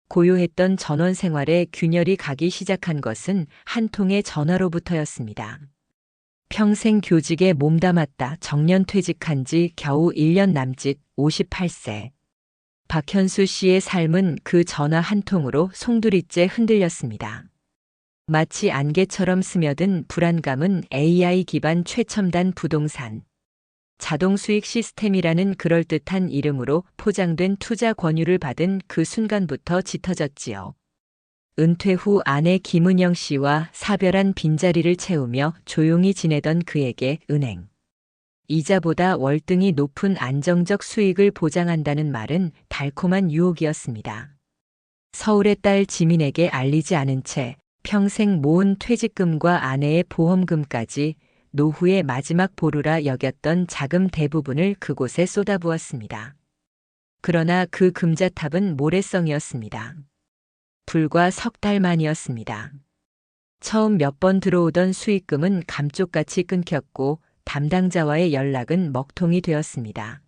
고요했던 전원 생활에 균열이 가기 시작한 것은 한 통의 전화로부터였습니다. 평생 교직에 몸담았다 정년 퇴직한 지 겨우 1년 남짓 58세. 박현수 씨의 삶은 그 전화 한 통으로 송두리째 흔들렸습니다. 마치 안개처럼 스며든 불안감은 AI 기반 최첨단 부동산, 자동 수익 시스템이라는 그럴듯한 이름으로 포장된 투자 권유를 받은 그 순간부터 짙어졌지요. 은퇴 후 아내 김은영 씨와 사별한 빈자리를 채우며 조용히 지내던 그에게 은행, 이자보다 월등히 높은 안정적 수익을 보장한다는 말은 달콤한 유혹이었습니다. 서울의 딸 지민에게 알리지 않은 채 평생 모은 퇴직금과 아내의 보험금까지 노후의 마지막 보루라 여겼던 자금 대부분을 그곳에 쏟아부었습니다. 그러나 그 금자탑은 모래성이었습니다. 불과 석 달 만이었습니다. 처음 몇 번 들어오던 수익금은 감쪽같이 끊겼고 담당자와의 연락은 먹통이 되었습니다.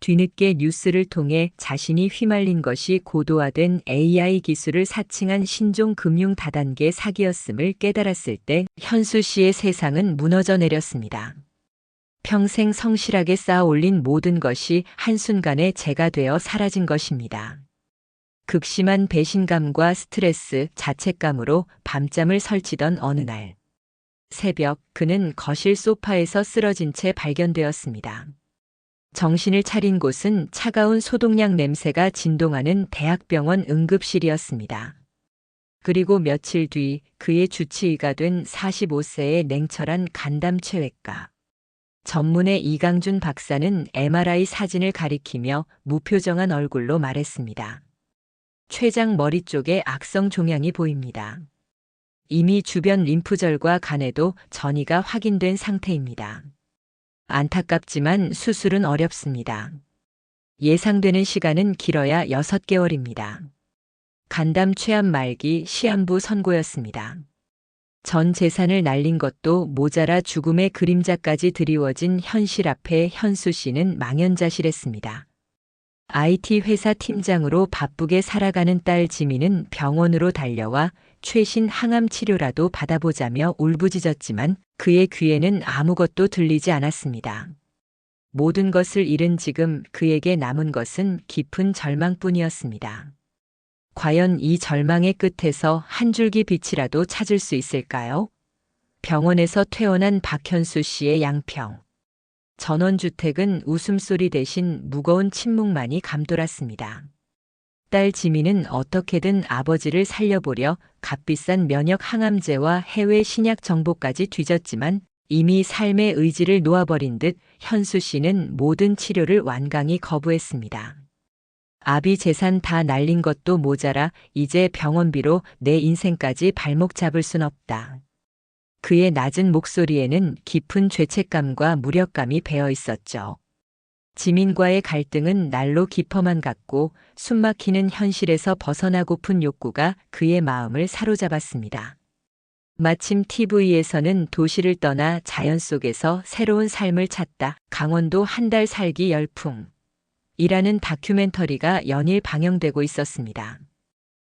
뒤늦게 뉴스를 통해 자신이 휘말린 것이 고도화된 AI 기술을 사칭한 신종 금융 다단계 사기였음을 깨달았을 때 현수 씨의 세상은 무너져 내렸습니다. 평생 성실하게 쌓아 올린 모든 것이 한순간에 재가 되어 사라진 것입니다. 극심한 배신감과 스트레스, 자책감으로 밤잠을 설치던 어느 날. 새벽, 그는 거실 소파에서 쓰러진 채 발견되었습니다. 정신을 차린 곳은 차가운 소독약 냄새가 진동하는 대학병원 응급실이었습니다. 그리고 며칠 뒤 그의 주치의가 된 45세의 냉철한 간담체외과 전문의 이강준 박사는 MRI 사진을 가리키며 무표정한 얼굴로 말했습니다. 췌장 머리 쪽에 악성 종양이 보입니다. 이미 주변 림프절과 간에도 전이가 확인된 상태입니다. 안타깝지만 수술은 어렵습니다. 예상되는 시간은 길어야 6개월입니다. 간담 최암 말기 시한부 선고였습니다. 전 재산을 날린 것도 모자라 죽음의 그림자까지 드리워진 현실 앞에 현수 씨는 망연자실했습니다. IT 회사 팀장으로 바쁘게 살아가는 딸 지민은 병원으로 달려와 최신 항암 치료라도 받아보자며 울부짖었지만 그의 귀에는 아무것도 들리지 않았습니다. 모든 것을 잃은 지금 그에게 남은 것은 깊은 절망뿐이었습니다. 과연 이 절망의 끝에서 한 줄기 빛이라도 찾을 수 있을까요? 병원에서 퇴원한 박현수 씨의 양평. 전원주택은 웃음소리 대신 무거운 침묵만이 감돌았습니다. 딸 지민은 어떻게든 아버지를 살려보려 값비싼 면역 항암제와 해외 신약 정보까지 뒤졌지만 이미 삶의 의지를 놓아버린 듯 현수 씨는 모든 치료를 완강히 거부했습니다. 아비 재산 다 날린 것도 모자라 이제 병원비로 내 인생까지 발목 잡을 순 없다. 그의 낮은 목소리에는 깊은 죄책감과 무력감이 배어 있었죠. 지민과의 갈등은 날로 깊어만 갔고 숨막히는 현실에서 벗어나고픈 욕구가 그의 마음을 사로잡았습니다. 마침 TV에서는 도시를 떠나 자연 속에서 새로운 삶을 찾다. 강원도 한 달 살기 열풍. 이라는 다큐멘터리가 연일 방영되고 있었습니다.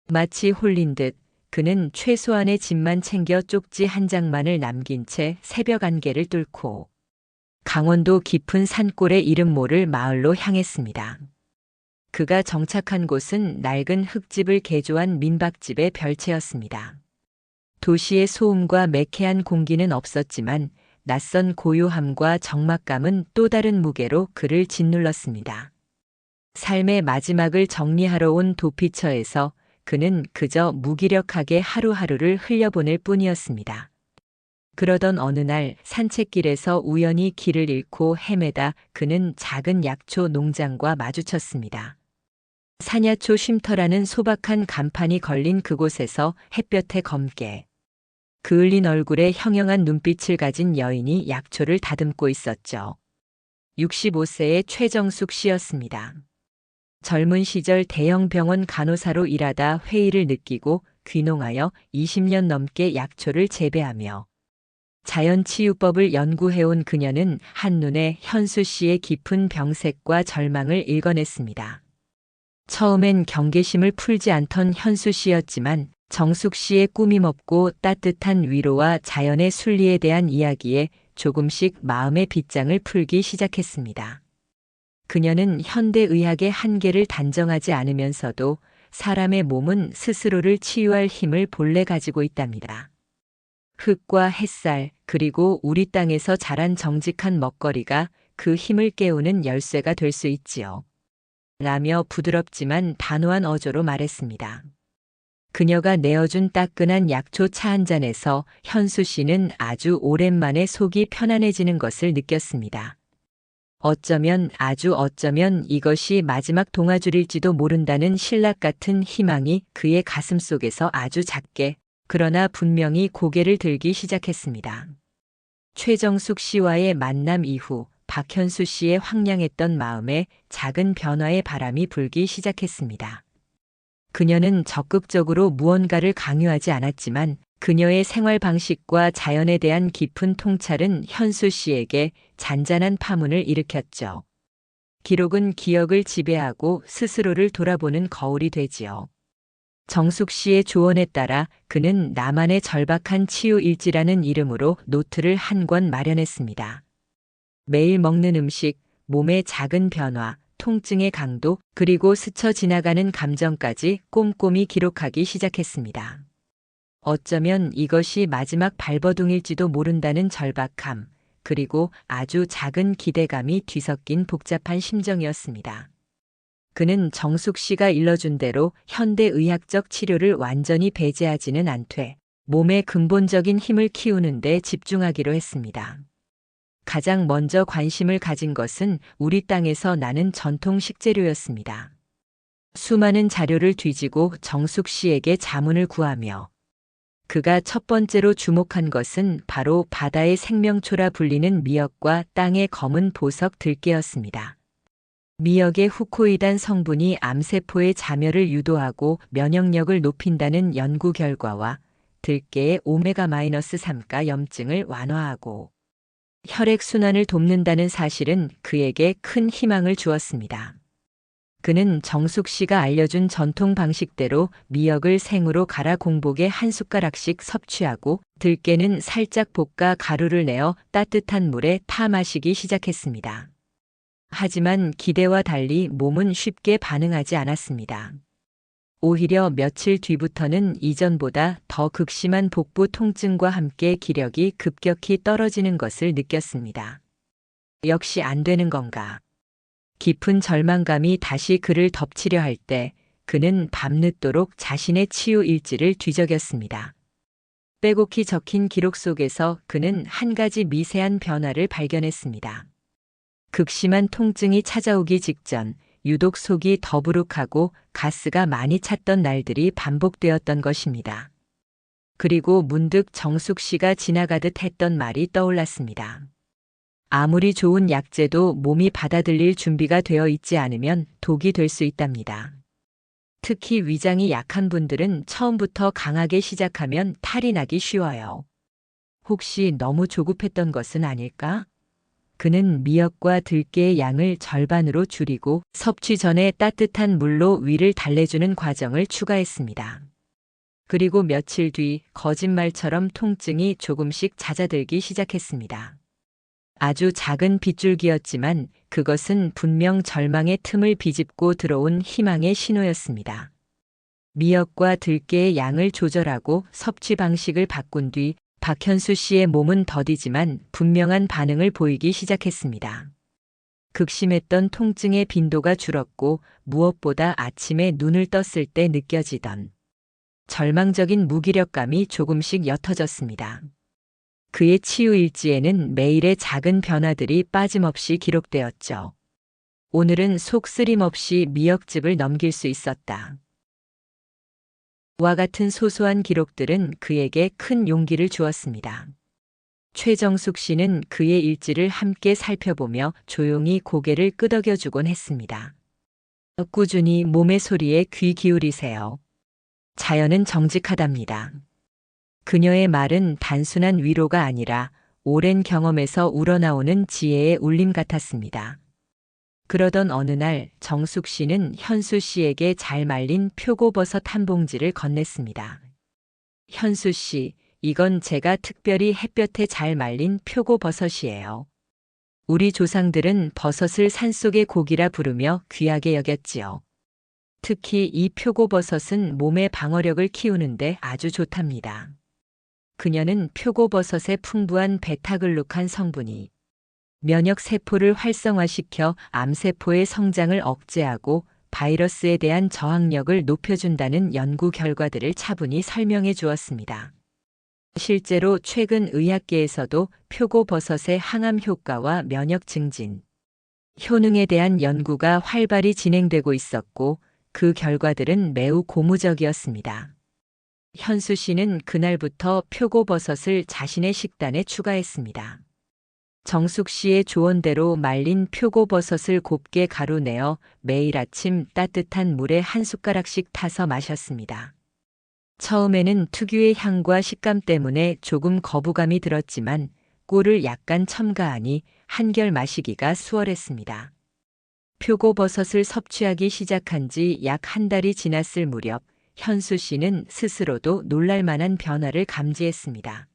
마치 홀린 듯 그는 최소한의 짐만 챙겨 쪽지 한 장만을 남긴 채 새벽 안개를 뚫고 강원도 깊은 산골의 이름 모를 마을로 향했습니다. 그가 정착한 곳은 낡은 흙집을 개조한 민박집의 별채였습니다. 도시의 소음과 매캐한 공기는 없었지만 낯선 고요함과 적막감은 또 다른 무게로 그를 짓눌렀습니다. 삶의 마지막을 정리하러 온 도피처에서 그는 그저 무기력하게 하루하루를 흘려보낼 뿐이었습니다. 그러던 어느 날 산책길에서 우연히 길을 잃고 헤매다 그는 작은 약초 농장과 마주쳤습니다. 사냐초 쉼터라는 소박한 간판이 걸린 그곳에서 햇볕에 검게 그을린 얼굴에 형형한 눈빛을 가진 여인이 약초를 다듬고 있었죠. 65세의 최정숙 씨였습니다. 젊은 시절 대형 병원 간호사로 일하다 회의를 느끼고 귀농하여 20년 넘게 약초를 재배하며 자연치유법을 연구해온 그녀는 한눈에 현수 씨의 깊은 병색과 절망을 읽어냈습니다. 처음엔 경계심을 풀지 않던 현수 씨였지만 정숙 씨의 꾸밈 없고 따뜻한 위로와 자연의 순리에 대한 이야기에 조금씩 마음의 빗장을 풀기 시작했습니다. 그녀는 현대의학의 한계를 단정하지 않으면서도 사람의 몸은 스스로를 치유할 힘을 본래 가지고 있답니다. 흙과 햇살, 그리고 우리 땅에서 자란 정직한 먹거리가 그 힘을 깨우는 열쇠가 될 수 있지요. 라며 부드럽지만 단호한 어조로 말했습니다. 그녀가 내어준 따끈한 약초 차 한 잔에서 현수 씨는 아주 오랜만에 속이 편안해지는 것을 느꼈습니다. 아주 어쩌면 이것이 마지막 동아줄일지도 모른다는 신락 같은 희망이 그의 가슴 속에서 아주 작게, 그러나 분명히 고개를 들기 시작했습니다. 최정숙 씨와의 만남 이후 박현수 씨의 황량했던 마음에 작은 변화의 바람이 불기 시작했습니다. 그녀는 적극적으로 무언가를 강요하지 않았지만 그녀의 생활 방식과 자연에 대한 깊은 통찰은 현수 씨에게 잔잔한 파문을 일으켰죠. 기록은 기억을 지배하고 스스로를 돌아보는 거울이 되지요. 정숙 씨의 조언에 따라 그는 나만의 절박한 치유 일지라는 이름으로 노트를 한 권 마련했습니다. 매일 먹는 음식, 몸의 작은 변화, 통증의 강도, 그리고 스쳐 지나가는 감정까지 꼼꼼히 기록하기 시작했습니다. 어쩌면 이것이 마지막 발버둥일지도 모른다는 절박함, 그리고 아주 작은 기대감이 뒤섞인 복잡한 심정이었습니다. 그는 정숙 씨가 일러준 대로 현대의학적 치료를 완전히 배제하지는 않되 몸의 근본적인 힘을 키우는 데 집중하기로 했습니다. 가장 먼저 관심을 가진 것은 우리 땅에서 나는 전통 식재료였습니다. 수많은 자료를 뒤지고 정숙 씨에게 자문을 구하며 그가 첫 번째로 주목한 것은 바로 바다의 생명초라 불리는 미역과 땅의 검은 보석 들깨였습니다. 미역의 후코이단 성분이 암세포의 자멸을 유도하고 면역력을 높인다는 연구 결과와 들깨의 오메가-3가 염증을 완화하고 혈액순환을 돕는다는 사실은 그에게 큰 희망을 주었습니다. 그는 정숙 씨가 알려준 전통 방식대로 미역을 생으로 갈아 공복에 한 숟가락씩 섭취하고 들깨는 살짝 볶아 가루를 내어 따뜻한 물에 타 마시기 시작했습니다. 하지만 기대와 달리 몸은 쉽게 반응하지 않았습니다. 오히려 며칠 뒤부터는 이전보다 더 극심한 복부 통증과 함께 기력이 급격히 떨어지는 것을 느꼈습니다. 역시 안 되는 건가? 깊은 절망감이 다시 그를 덮치려 할 때 그는 밤늦도록 자신의 치유 일지를 뒤적였습니다. 빼곡히 적힌 기록 속에서 그는 한 가지 미세한 변화를 발견했습니다. 극심한 통증이 찾아오기 직전 유독 속이 더부룩하고 가스가 많이 찼던 날들이 반복되었던 것입니다. 그리고 문득 정숙 씨가 지나가듯 했던 말이 떠올랐습니다. 아무리 좋은 약재도 몸이 받아들일 준비가 되어 있지 않으면 독이 될 수 있답니다. 특히 위장이 약한 분들은 처음부터 강하게 시작하면 탈이 나기 쉬워요. 혹시 너무 조급했던 것은 아닐까? 그는 미역과 들깨의 양을 절반으로 줄이고 섭취 전에 따뜻한 물로 위를 달래주는 과정을 추가했습니다. 그리고 며칠 뒤 거짓말처럼 통증이 조금씩 잦아들기 시작했습니다. 아주 작은 빗줄기였지만 그것은 분명 절망의 틈을 비집고 들어온 희망의 신호였습니다. 미역과 들깨의 양을 조절하고 섭취 방식을 바꾼 뒤 박현수 씨의 몸은 더디지만 분명한 반응을 보이기 시작했습니다. 극심했던 통증의 빈도가 줄었고 무엇보다 아침에 눈을 떴을 때 느껴지던 절망적인 무기력감이 조금씩 옅어졌습니다. 그의 치유 일지에는 매일의 작은 변화들이 빠짐없이 기록되었죠. 오늘은 속 쓰림 없이 미역즙을 넘길 수 있었다. 와 같은 소소한 기록들은 그에게 큰 용기를 주었습니다. 최정숙 씨는 그의 일지를 함께 살펴보며 조용히 고개를 끄덕여주곤 했습니다. 꾸준히 몸의 소리에 귀 기울이세요. 자연은 정직하답니다. 그녀의 말은 단순한 위로가 아니라 오랜 경험에서 우러나오는 지혜의 울림 같았습니다. 그러던 어느 날 정숙 씨는 현수 씨에게 잘 말린 표고버섯 한 봉지를 건넸습니다. 현수 씨, 이건 제가 특별히 햇볕에 잘 말린 표고버섯이에요. 우리 조상들은 버섯을 산속의 고기라 부르며 귀하게 여겼지요. 특히 이 표고버섯은 몸의 방어력을 키우는데 아주 좋답니다. 그녀는 표고버섯의 풍부한 베타글루칸 성분이 면역 세포를 활성화시켜 암세포의 성장을 억제하고 바이러스에 대한 저항력을 높여준다는 연구 결과들을 차분히 설명해 주었습니다. 실제로 최근 의학계에서도 표고버섯의 항암 효과와 면역 증진, 효능에 대한 연구가 활발히 진행되고 있었고 그 결과들은 매우 고무적이었습니다. 현수 씨는 그날부터 표고버섯을 자신의 식단에 추가했습니다. 정숙 씨의 조언대로 말린 표고버섯을 곱게 가루내어 매일 아침 따뜻한 물에 한 숟가락씩 타서 마셨습니다. 처음에는 특유의 향과 식감 때문에 조금 거부감이 들었지만 꿀을 약간 첨가하니 한결 마시기가 수월했습니다. 표고버섯을 섭취하기 시작한 지 약 한 달이 지났을 무렵 현수 씨는 스스로도 놀랄만한 변화를 감지했습니다.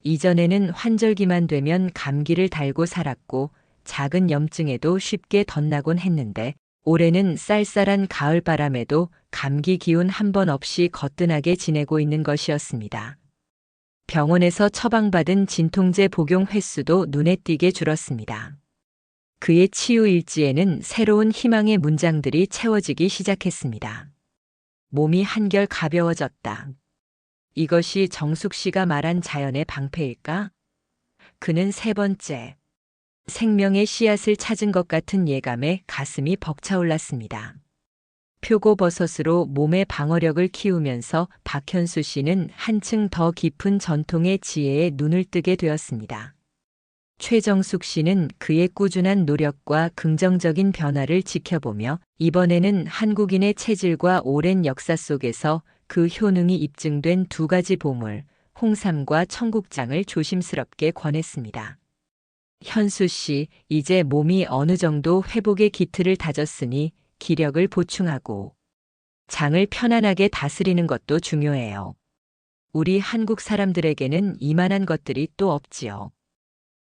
이전에는 환절기만 되면 감기를 달고 살았고 작은 염증에도 쉽게 덧나곤 했는데 올해는 쌀쌀한 가을바람에도 감기 기운 한 번 없이 거뜬하게 지내고 있는 것이었습니다. 병원에서 처방받은 진통제 복용 횟수도 눈에 띄게 줄었습니다. 그의 치유 일지에는 새로운 희망의 문장들이 채워지기 시작했습니다. 몸이 한결 가벼워졌다. 이것이 정숙 씨가 말한 자연의 방패일까? 그는 세 번째, 생명의 씨앗을 찾은 것 같은 예감에 가슴이 벅차올랐습니다. 표고버섯으로 몸의 방어력을 키우면서 박현수 씨는 한층 더 깊은 전통의 지혜에 눈을 뜨게 되었습니다. 최정숙 씨는 그의 꾸준한 노력과 긍정적인 변화를 지켜보며 이번에는 한국인의 체질과 오랜 역사 속에서 그 효능이 입증된 두 가지 보물, 홍삼과 청국장을 조심스럽게 권했습니다. 현수 씨, 이제 몸이 어느 정도 회복의 기틀을 다졌으니 기력을 보충하고 장을 편안하게 다스리는 것도 중요해요. 우리 한국 사람들에게는 이만한 것들이 또 없지요.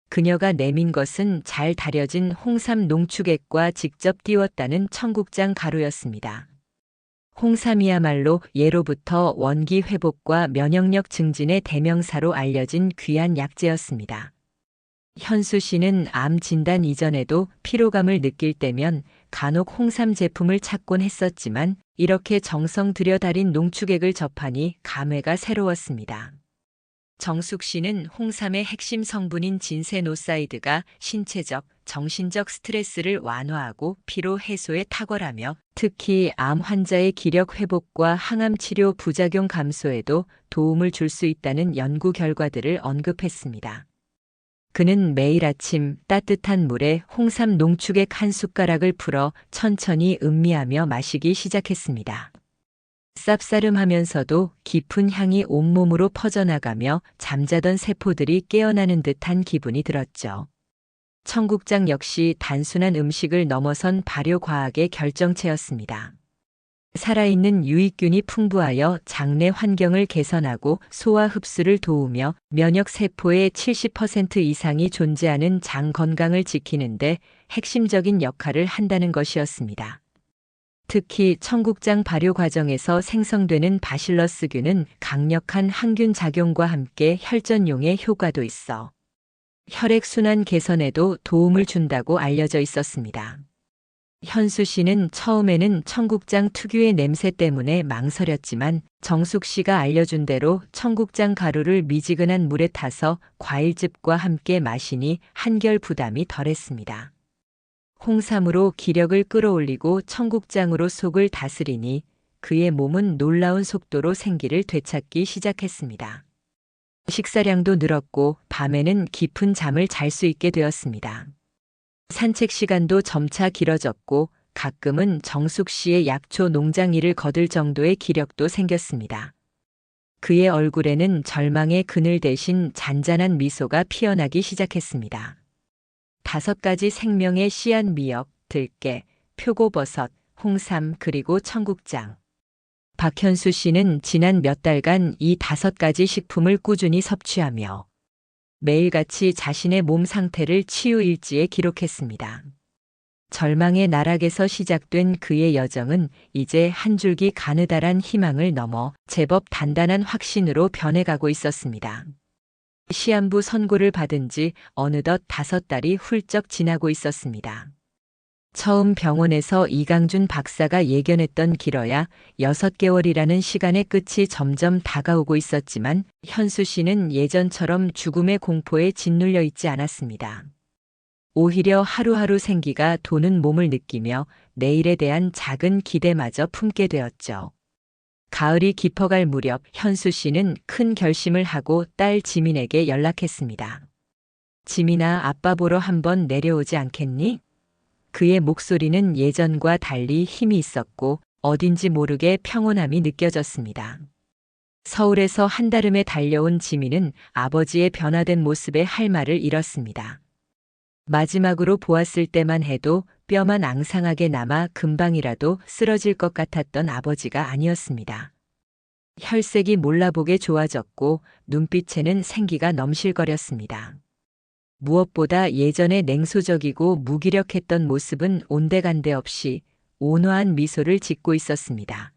그녀가 내민 것은 잘 다려진 홍삼 농축액과 직접 띄웠다는 청국장 가루였습니다. 홍삼이야말로 예로부터 원기 회복과 면역력 증진의 대명사로 알려진 귀한 약재였습니다. 현수 씨는 암 진단 이전에도 피로감을 느낄 때면 간혹 홍삼 제품을 찾곤 했었지만 이렇게 정성 들여 달인 농축액을 접하니 감회가 새로웠습니다. 정숙 씨는 홍삼의 핵심 성분인 진세노사이드가 신체적, 정신적 스트레스를 완화하고 피로 해소에 탁월하며 특히 암 환자의 기력 회복과 항암 치료 부작용 감소에도 도움을 줄 수 있다는 연구 결과들을 언급했습니다. 그는 매일 아침 따뜻한 물에 홍삼 농축액 한 숟가락을 풀어 천천히 음미하며 마시기 시작했습니다. 쌉싸름하면서도 깊은 향이 온몸으로 퍼져나가며 잠자던 세포들이 깨어나는 듯한 기분이 들었죠. 청국장 역시 단순한 음식을 넘어선 발효과학의 결정체였습니다. 살아있는 유익균이 풍부하여 장내 환경을 개선하고 소화 흡수를 도우며 면역 세포의 70% 이상이 존재하는 장 건강을 지키는데 핵심적인 역할을 한다는 것이었습니다. 특히 청국장 발효 과정에서 생성되는 바실러스균은 강력한 항균 작용과 함께 혈전용의 효과도 있어 혈액순환 개선에도 도움을 준다고 알려져 있었습니다. 현수 씨는 처음에는 청국장 특유의 냄새 때문에 망설였지만 정숙 씨가 알려준 대로 청국장 가루를 미지근한 물에 타서 과일즙과 함께 마시니 한결 부담이 덜했습니다. 홍삼으로 기력을 끌어올리고 청국장으로 속을 다스리니 그의 몸은 놀라운 속도로 생기를 되찾기 시작했습니다. 식사량도 늘었고 밤에는 깊은 잠을 잘 수 있게 되었습니다. 산책 시간도 점차 길어졌고 가끔은 정숙 씨의 약초 농장 일을 거들 정도의 기력도 생겼습니다. 그의 얼굴에는 절망의 그늘 대신 잔잔한 미소가 피어나기 시작했습니다. 5가지 생명의 씨앗 미역, 들깨, 표고버섯, 홍삼 그리고 청국장. 박현수 씨는 지난 몇 달간 이 5가지 식품을 꾸준히 섭취하며 매일같이 자신의 몸 상태를 치유일지에 기록했습니다. 절망의 나락에서 시작된 그의 여정은 이제 한 줄기 가느다란 희망을 넘어 제법 단단한 확신으로 변해가고 있었습니다. 시한부 선고를 받은 지 어느덧 5달이 훌쩍 지나고 있었습니다. 처음 병원에서 이강준 박사가 예견했던 길어야 6개월이라는 시간의 끝이 점점 다가오고 있었지만 현수 씨는 예전처럼 죽음의 공포에 짓눌려 있지 않았습니다. 오히려 하루하루 생기가 도는 몸을 느끼며 내일에 대한 작은 기대마저 품게 되었죠. 가을이 깊어갈 무렵 현수 씨는 큰 결심을 하고 딸 지민에게 연락했습니다. 지민아, 아빠 보러 한번 내려오지 않겠니? 그의 목소리는 예전과 달리 힘이 있었고 어딘지 모르게 평온함이 느껴졌습니다. 서울에서 한달음에 달려온 지민은 아버지의 변화된 모습에 할 말을 잃었습니다. 마지막으로 보았을 때만 해도 뼈만 앙상하게 남아 금방이라도 쓰러질 것 같았던 아버지가 아니었습니다. 혈색이 몰라보게 좋아졌고 눈빛에는 생기가 넘실거렸습니다. 무엇보다 예전에 냉소적이고 무기력했던 모습은 온데간데 없이 온화한 미소를 짓고 있었습니다.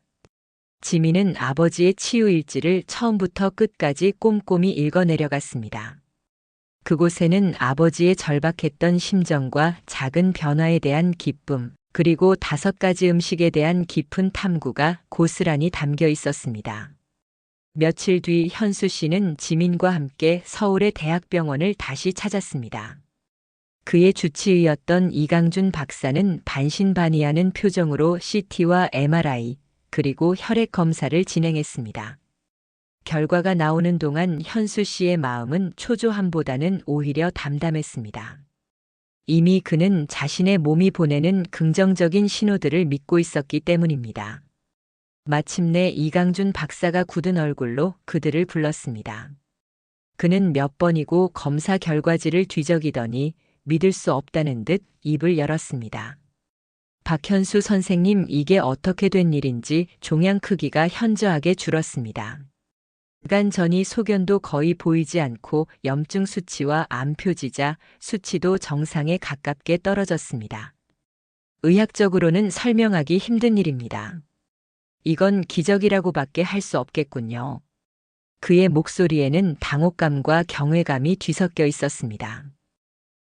지민은 아버지의 치유일지를 처음부터 끝까지 꼼꼼히 읽어내려갔습니다. 그곳에는 아버지의 절박했던 심정과 작은 변화에 대한 기쁨, 그리고 5가지 음식에 대한 깊은 탐구가 고스란히 담겨 있었습니다. 며칠 뒤 현수 씨는 지민과 함께 서울의 대학병원을 다시 찾았습니다. 그의 주치의였던 이강준 박사는 반신반의하는 표정으로 CT와 MRI, 그리고 혈액 검사를 진행했습니다. 결과가 나오는 동안 현수 씨의 마음은 초조함보다는 오히려 담담했습니다. 이미 그는 자신의 몸이 보내는 긍정적인 신호들을 믿고 있었기 때문입니다. 마침내 이강준 박사가 굳은 얼굴로 그들을 불렀습니다. 그는 몇 번이고 검사 결과지를 뒤적이더니 믿을 수 없다는 듯 입을 열었습니다. 박현수 선생님, 이게 어떻게 된 일인지 종양 크기가 현저하게 줄었습니다. 시간 전이 소견도 거의 보이지 않고 염증 수치와 암 표지자 수치도 정상에 가깝게 떨어졌습니다. 의학적으로는 설명하기 힘든 일입니다. 이건 기적이라고밖에 할 수 없겠군요. 그의 목소리에는 당혹감과 경외감이 뒤섞여 있었습니다.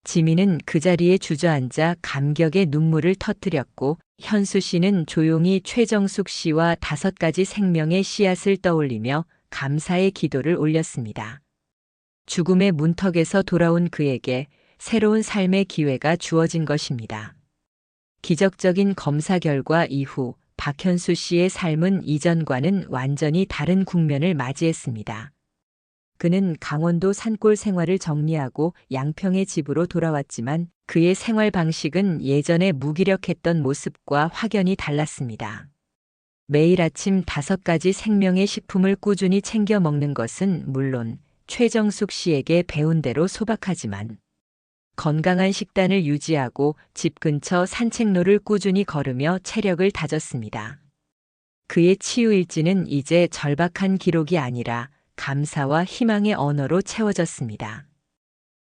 지민은 그 자리에 주저앉아 감격의 눈물을 터뜨렸고 현수 씨는 조용히 최정숙 씨와 5가지 생명의 씨앗을 떠올리며 감사의 기도를 올렸습니다. 죽음의 문턱에서 돌아온 그에게 새로운 삶의 기회가 주어진 것입니다. 기적적인 검사 결과 이후 박현수 씨의 삶은 이전과는 완전히 다른 국면을 맞이했습니다. 그는 강원도 산골 생활을 정리하고 양평의 집으로 돌아왔지만 그의 생활 방식은 예전에 무기력했던 모습과 확연히 달랐습니다. 매일 아침 5가지 생명의 식품을 꾸준히 챙겨 먹는 것은 물론 최정숙 씨에게 배운 대로 소박하지만 건강한 식단을 유지하고 집 근처 산책로를 꾸준히 걸으며 체력을 다졌습니다. 그의 치유일지는 이제 절박한 기록이 아니라 감사와 희망의 언어로 채워졌습니다.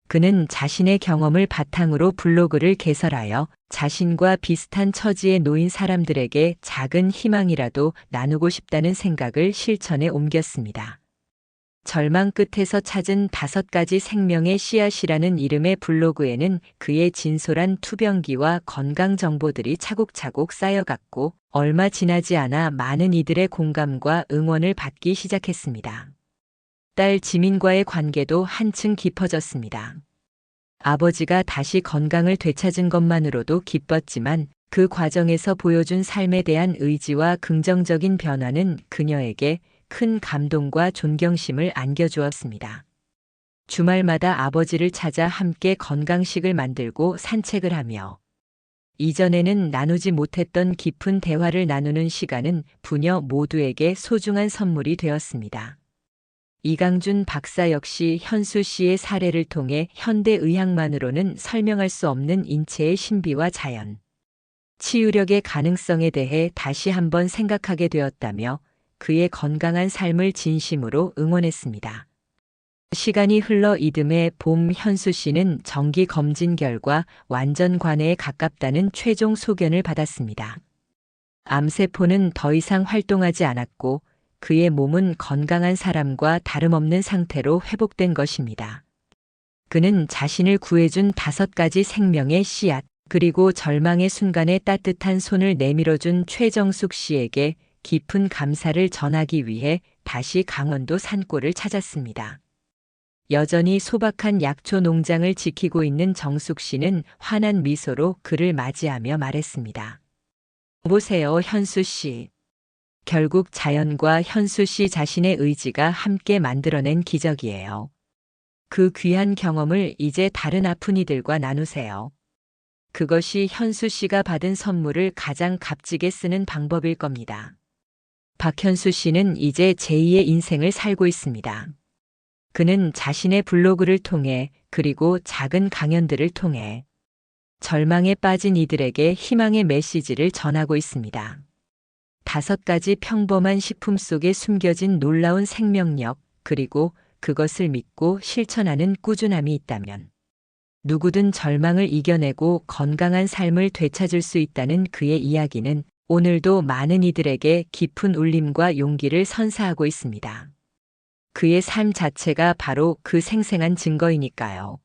그는 자신의 경험을 바탕으로 블로그를 개설하여 자신과 비슷한 처지에 놓인 사람들에게 작은 희망이라도 나누고 싶다는 생각을 실천에 옮겼습니다. 절망 끝에서 찾은 5가지 생명의 씨앗이라는 이름의 블로그에는 그의 진솔한 투병기와 건강 정보들이 차곡차곡 쌓여갔고 얼마 지나지 않아 많은 이들의 공감과 응원을 받기 시작했습니다. 딸 지민과의 관계도 한층 깊어졌습니다. 아버지가 다시 건강을 되찾은 것만으로도 기뻤지만 그 과정에서 보여준 삶에 대한 의지와 긍정적인 변화는 그녀에게 큰 감동과 존경심을 안겨주었습니다. 주말마다 아버지를 찾아 함께 건강식을 만들고 산책을 하며 이전에는 나누지 못했던 깊은 대화를 나누는 시간은 부녀 모두에게 소중한 선물이 되었습니다. 이강준 박사 역시 현수 씨의 사례를 통해 현대 의학만으로는 설명할 수 없는 인체의 신비와 자연, 치유력의 가능성에 대해 다시 한번 생각하게 되었다며 그의 건강한 삶을 진심으로 응원했습니다. 시간이 흘러 이듬해 봄 현수 씨는 정기 검진 결과 완전 관해에 가깝다는 최종 소견을 받았습니다. 암세포는 더 이상 활동하지 않았고 그의 몸은 건강한 사람과 다름없는 상태로 회복된 것입니다. 그는 자신을 구해준 5가지 생명의 씨앗, 그리고 절망의 순간에 따뜻한 손을 내밀어준 최정숙 씨에게 깊은 감사를 전하기 위해 다시 강원도 산골을 찾았습니다. 여전히 소박한 약초 농장을 지키고 있는 정숙 씨는 환한 미소로 그를 맞이하며 말했습니다. 보세요, 현수 씨. 결국 자연과 현수 씨 자신의 의지가 함께 만들어낸 기적이에요. 그 귀한 경험을 이제 다른 아픈 이들과 나누세요. 그것이 현수 씨가 받은 선물을 가장 값지게 쓰는 방법일 겁니다. 박현수 씨는 이제 제2의 인생을 살고 있습니다. 그는 자신의 블로그를 통해 그리고 작은 강연들을 통해 절망에 빠진 이들에게 희망의 메시지를 전하고 있습니다. 5가지 평범한 식품 속에 숨겨진 놀라운 생명력, 그리고 그것을 믿고 실천하는 꾸준함이 있다면 누구든 절망을 이겨내고 건강한 삶을 되찾을 수 있다는 그의 이야기는 오늘도 많은 이들에게 깊은 울림과 용기를 선사하고 있습니다. 그의 삶 자체가 바로 그 생생한 증거이니까요.